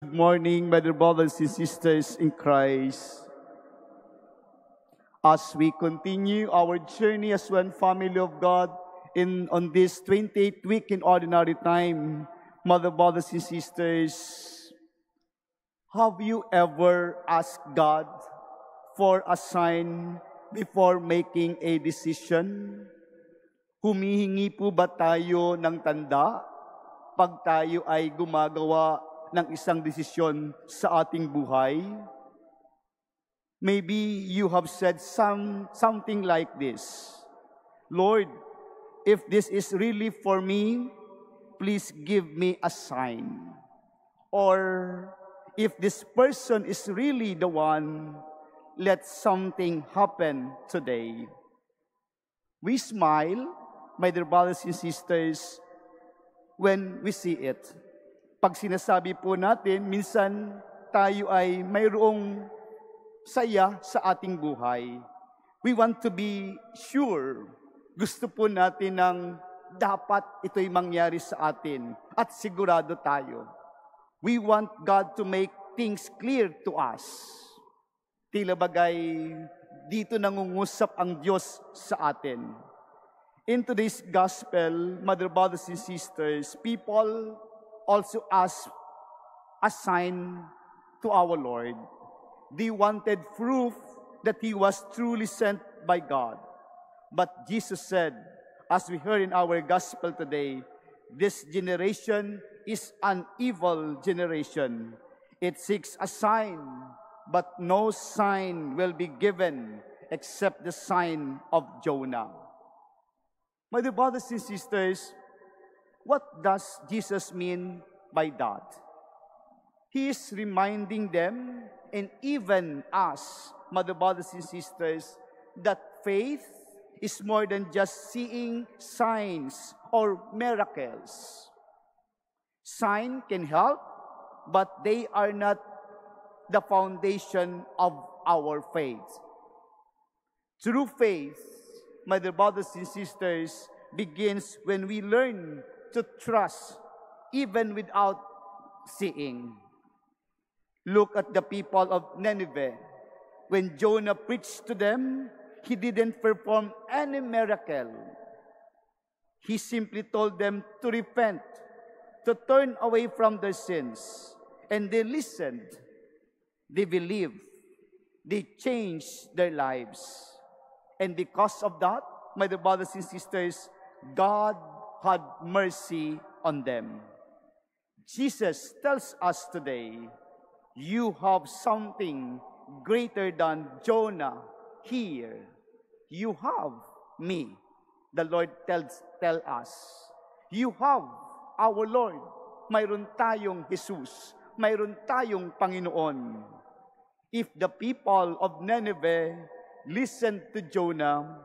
Good morning, my dear brothers and sisters in Christ. As we continue our journey as one family of God on this 28th week in ordinary time, mother, brothers and sisters, have you ever asked God for a sign before making a decision? Humihingi po ba tayo ng tanda pag tayo ay gumagawa ng isang desisyon sa ating buhay? Maybe you have said something like this: Lord, if this is really for me, please give me a sign. Or, if this person is really the one, let something happen today. We smile, my dear brothers and sisters, when we see it. Pag sinasabi po natin, minsan tayo ay mayroong saya sa ating buhay. We want to be sure. Gusto po natin ng dapat ito'y mangyari sa atin at sigurado tayo. We want God to make things clear to us. Tila bagay dito nangungusap ang Diyos sa atin. In today's gospel, mother, brothers, and sisters, people also ask a sign to our Lord. They wanted proof that He was truly sent by God. But Jesus said, as we heard in our gospel today, this generation is an evil generation. It seeks a sign, but no sign will be given except the sign of Jonah. My dear brothers and sisters, what does Jesus mean by that? He is reminding them, and even us, my dear brothers and sisters, that faith is more than just seeing signs or miracles. Sign can help, but they are not the foundation of our faith. True faith, my dear brothers and sisters, begins when we learn to trust even without seeing. Look at the people of Nineveh. When Jonah preached to them, he didn't perform any miracle. He simply told them to repent, to turn away from their sins. And they listened. They believed. They changed their lives. And because of that, my dear brothers and sisters, God had mercy on them. Jesus tells us today, you have something greater than Jonah here. You have me. The Lord tells us. You have our Lord. Mayroon tayong Jesus. Mayroon tayong Panginoon. If the people of Nineveh listened to Jonah,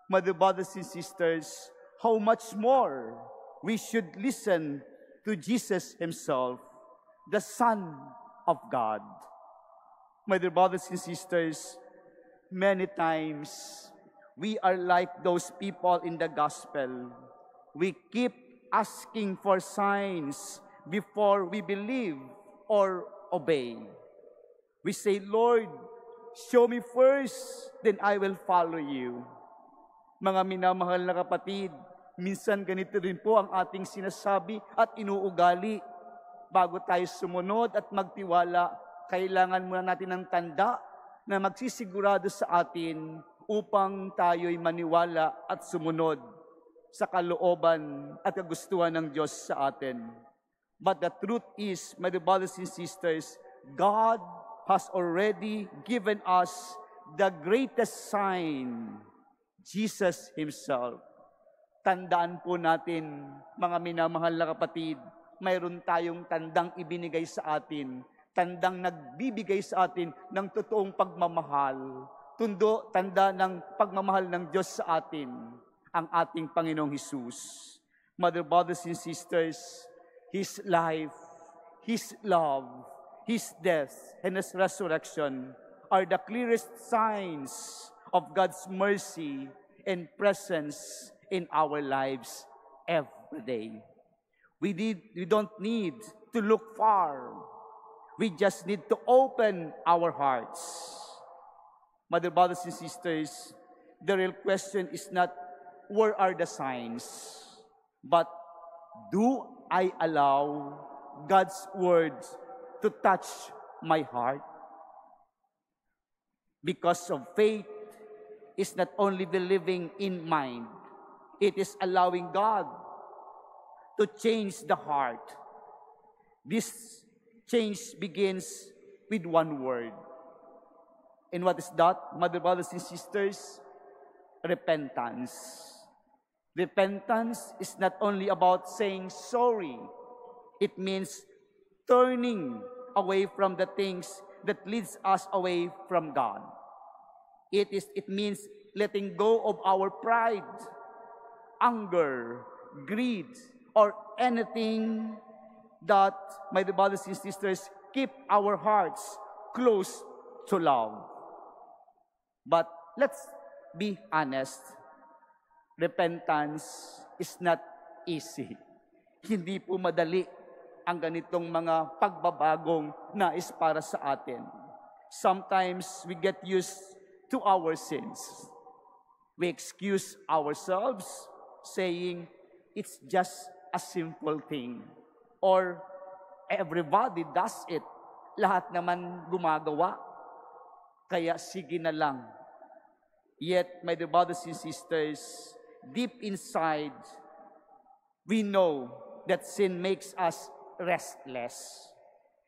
my dear brothers and sisters, how much more we should listen to Jesus Himself, the Son of God. My dear brothers and sisters, many times we are like those people in the gospel. We keep asking for signs before we believe or obey. We say, Lord, show me first, then I will follow you. Mga minamahal na kapatid, minsan ganito rin po ang ating sinasabi at inuugali. Bago tayo sumunod at magtiwala, kailangan muna natin ng tanda na magsisigurado sa atin upang tayo'y maniwala at sumunod sa kalooban at kagustuhan ng Diyos sa atin. But the truth is, my dear brothers and sisters, God has already given us the greatest sign, Jesus Himself. Tandaan po natin, mga minamahal na kapatid, mayroon tayong tandang ibinigay sa atin, tandang nagbibigay sa atin ng totoong pagmamahal, tanda ng pagmamahal ng Diyos sa atin, ang ating Panginoong Hesus. Mother, brothers and sisters, His life, His love, His death, and His resurrection are the clearest signs of God's mercy and presence in our lives every day. We don't need to look far. We just need to open our hearts. My dear brothers and sisters, the real question is not where are the signs, but do I allow God's word to touch my heart? Because of faith is not only believing in mind, it is allowing God to change the heart. This change begins with one word. And what is that, my dear brothers and sisters? Repentance. Repentance is not only about saying sorry. It means turning away from the things that leads us away from God. It means letting go of our pride, anger, greed, or anything that, my dear brothers and sisters, keep our hearts close to love. But let's be honest, repentance is not easy. Hindi po madali ang ganitong mga pagbabagong nais para sa atin. Sometimes we get used to our sins. We excuse ourselves saying, it's just a simple thing. Or, everybody does it. Lahat naman gumagawa. Kaya sige na lang. Yet, my dear brothers and sisters, deep inside, we know that sin makes us restless,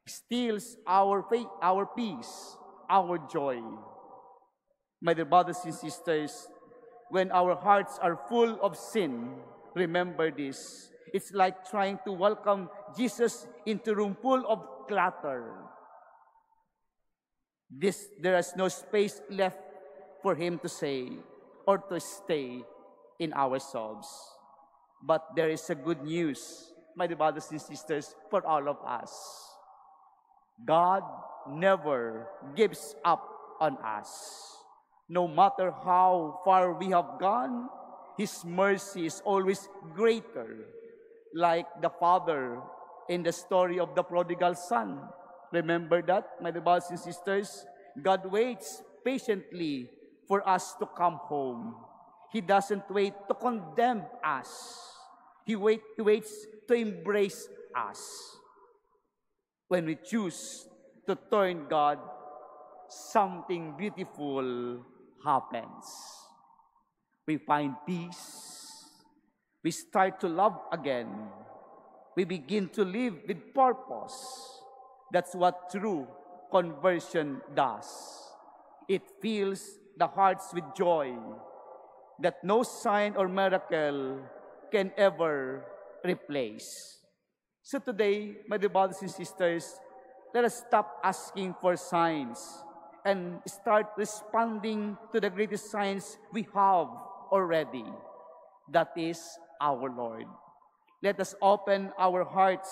steals our faith, our peace, our joy. My dear brothers and sisters, when our hearts are full of sin, remember this. It's like trying to welcome Jesus into a room full of clutter. There is no space left for Him to say or to stay in ourselves. But there is a good news, my dear brothers and sisters, for all of us. God never gives up on us. No matter how far we have gone, His mercy is always greater. Like the father in the story of the prodigal son. Remember that, my dear brothers and sisters? God waits patiently for us to come home. He doesn't wait to condemn us. He waits to embrace us. When we choose to turn God, something beautiful happens. We find peace. We start to love again. We begin to live with purpose. That's what true conversion does. It fills the hearts with joy that no sign or miracle can ever replace. So today, my dear brothers and sisters, let us stop asking for signs and start responding to the greatest signs we have already. That is our Lord. Let us open our hearts,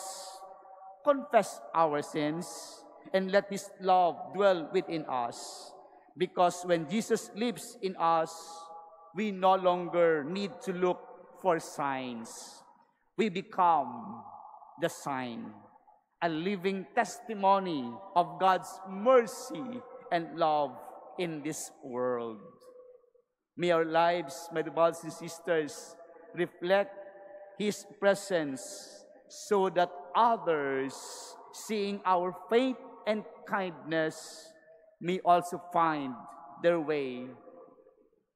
confess our sins, and let His love dwell within us. Because when Jesus lives in us, we no longer need to look for signs. We become the sign, a living testimony of God's mercy and love in this world. May our lives, my brothers and sisters, reflect His presence so that others, seeing our faith and kindness, may also find their way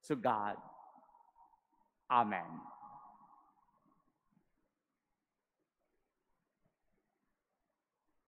to God. Amen.